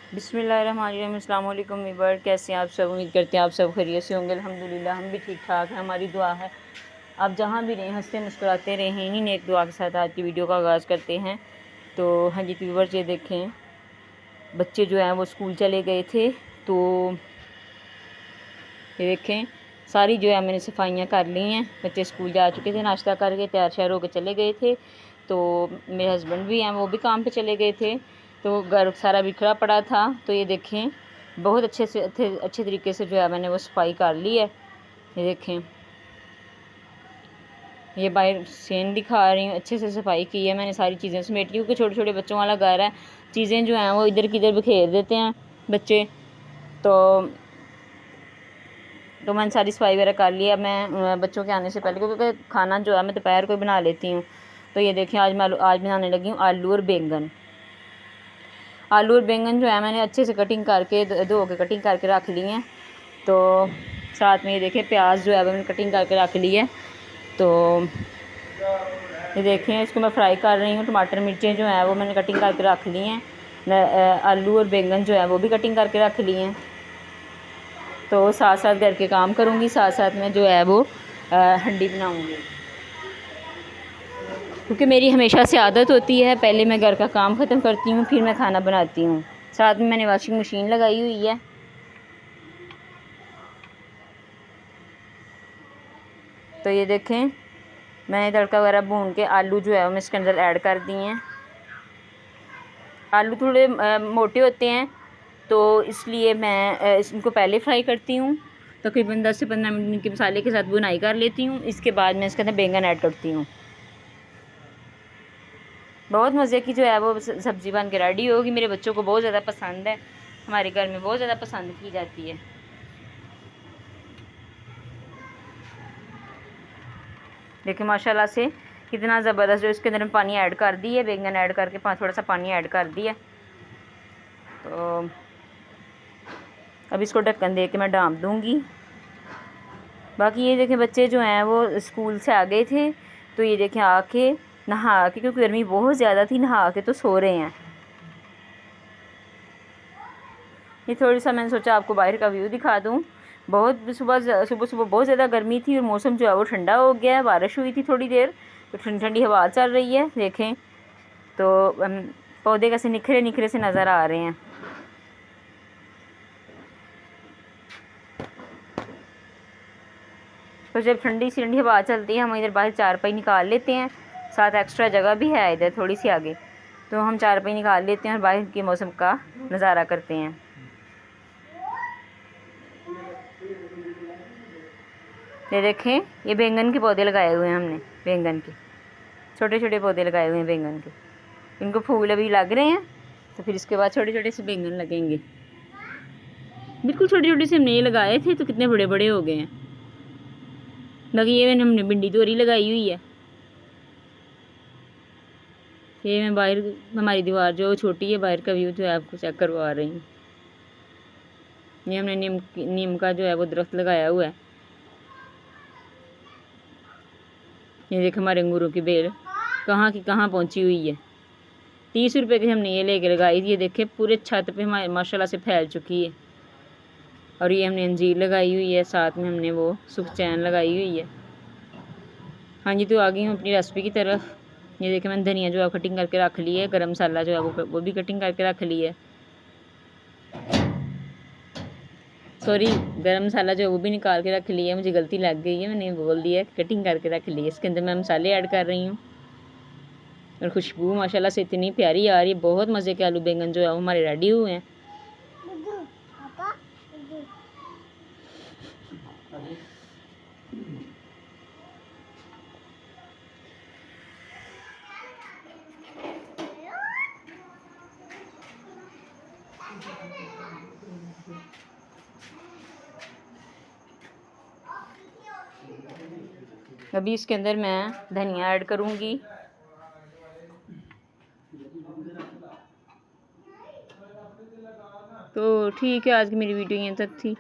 बिस्मिल्लाहिर्रहमानिर्रहीम। अस्सलाम वालेकुम वीवर, कैसे हैं आप सब? उम्मीद करते हैं आप सब खैरियत से होंगे। अल्हम्दुलिल्लाह हम भी ठीक ठाक हैं। हमारी दुआ है आप जहाँ भी रहें हंसते मुस्कुराते रहें। इन्हीं ने एक दुआ के साथ आज की वीडियो का आगाज़ करते हैं। तो हाँ जी वीवर, ये देखें बच्चे जो हैं वो स्कूल चले गए थे। तो ये देखें सारी जो है मैंने सफाइयाँ कर ली हैं। बच्चे स्कूल जा चुके थे, नाश्ता करके तैयार श्यार होकर चले गए थे। तो मेरे हस्बैंड भी हैं, वो भी काम पे चले गए थे। तो घर सारा बिखरा पड़ा था। तो ये देखें बहुत अच्छे तरीके से जो है मैंने वो सफाई कर ली है। ये देखें ये बाहर सीन दिखा रही हूँ, अच्छे से सफाई की है मैंने, सारी चीज़ें समेटी। क्योंकि छोटे छोटे बच्चों वाला घर है, चीज़ें जो हैं वो इधर किधर बिखेर देते हैं बच्चे। तो मैंने सारी सफाई वगैरह कर लिया मैं बच्चों के आने से पहले, क्योंकि खाना जो है मैं दोपहर को बना लेती हूँ। तो ये देखें आज बनाने लगी हूँ आलू और बैंगन। आलू और बैंगन जो है मैंने अच्छे से कटिंग करके धो के कटिंग करके रख ली हैं। तो साथ में ये देखें प्याज जो है मैंने कटिंग करके रख ली है। तो ये देखें इसको मैं फ्राई कर रही हूँ। टमाटर मिर्चें जो हैं वो मैंने कटिंग करके रख ली हैं। आलू और बैंगन जो है वो भी कटिंग करके रख लिए हैं। तो साथ साथ घर के काम करूँगी, साथ साथ में जो है वो हंडी बनाऊँगी। क्योंकि मेरी हमेशा से आदत होती है पहले मैं घर का काम ख़त्म करती हूँ फिर मैं खाना बनाती हूँ। साथ में मैंने वॉशिंग मशीन लगाई हुई है। तो ये देखें मैंने तड़का वगैरह भून के आलू जो है वो मैं इसके अंदर ऐड कर दिए हैं। आलू थोड़े मोटे होते हैं तो इसलिए मैं इनको पहले फ्राई करती हूँ। तकरीबन 10 से 15 मिनट के मसाले के साथ बुनाई कर लेती हूँ। इसके बाद मैं इसके अंदर बैंगन ऐड करती हूँ। बहुत मज़े की जो है वो सब्ज़ी बन के रेडी होगी। मेरे बच्चों को बहुत ज़्यादा पसंद है, हमारे घर में बहुत ज़्यादा पसंद की जाती है। देखिए माशाल्लाह से कितना ज़बरदस्त जो इसके अंदर में पानी ऐड कर दी है, बैंगन ऐड करके थोड़ा सा पानी ऐड कर दिया। तो अब इसको ढक्कन दे के मैं ढाँप दूँगी। बाकी ये देखें बच्चे जो हैं वो स्कूल से आ गए थे। तो ये देखें आके नहा के, क्योंकि गर्मी बहुत ज़्यादा थी, नहा के तो सो रहे हैं। ये थोड़ी सा मैंने सोचा आपको बाहर का व्यू दिखा दूँ। बहुत सुबह सुबह बहुत ज़्यादा गर्मी थी और मौसम जो है वो ठंडा हो गया है। बारिश हुई थी थोड़ी देर, तो ठंडी ठंडी हवा चल रही है। देखें तो पौधे कैसे निखरे निखरे से नज़र आ रहे हैं। तो जब ठंडी सी ठंडी हवा चलती है हम इधर बाहर चारपाई निकाल लेते हैं। साथ एक्स्ट्रा जगह भी है इधर थोड़ी सी आगे, तो हम चारपाई निकाल लेते हैं और बाहर के मौसम का नज़ारा करते हैं। ये देखें ये बैंगन के पौधे लगाए हुए हैं हमने, बैंगन के छोटे छोटे पौधे लगाए हुए हैं बैंगन के। इनको फूल अभी लग रहे हैं, तो फिर इसके बाद छोटे छोटे से बैंगन लगेंगे। बिल्कुल छोटे छोटे से हमने ये लगाए थे तो कितने बड़े बड़े हो गए हैं। बाकी ये हमने भिंडी तोरी लगाई हुई है। ये मैं बाहर हमारी दीवार जो छोटी है बाहर का व्यू जो है आपको चेक करवा रही हूँ। ये हमने नीम का जो है वो दरख्त लगाया हुआ है। ये देख हमारे अंगूरों की बेल कहाँ की कहाँ पहुँची हुई है। 30 रुपये की हमने ये लेके लगाई थी। ये देखे पूरे छत पे हमारे माशाल्लाह से फैल चुकी है। और ये हमने अंजीर लगाई हुई है, साथ में हमने वो सुखचैन लगाई हुई है। हाँ जी, तो आ गई हूँ अपनी रेसिपी की तरफ। ये देखें मैंने धनिया जो है कटिंग करके रख ली है, गरम मसाला जो है वो भी कटिंग करके रख ली है। सॉरी, गरम मसाला जो है वो भी निकाल के रख लिया है, मुझे गलती लग गई है, मैंने बोल दिया कटिंग करके रख ली है। इसके अंदर मैं मसाले ऐड कर रही हूँ और खुशबू माशाल्लाह से इतनी प्यारी आ रही है। बहुत मज़े के आलू बैंगन जो है वो हमारे रेडी हुए हैं। अभी इसके अंदर मैं धनिया ऐड करूँगी। तो ठीक है, आज की मेरी वीडियो यहाँ तक थी।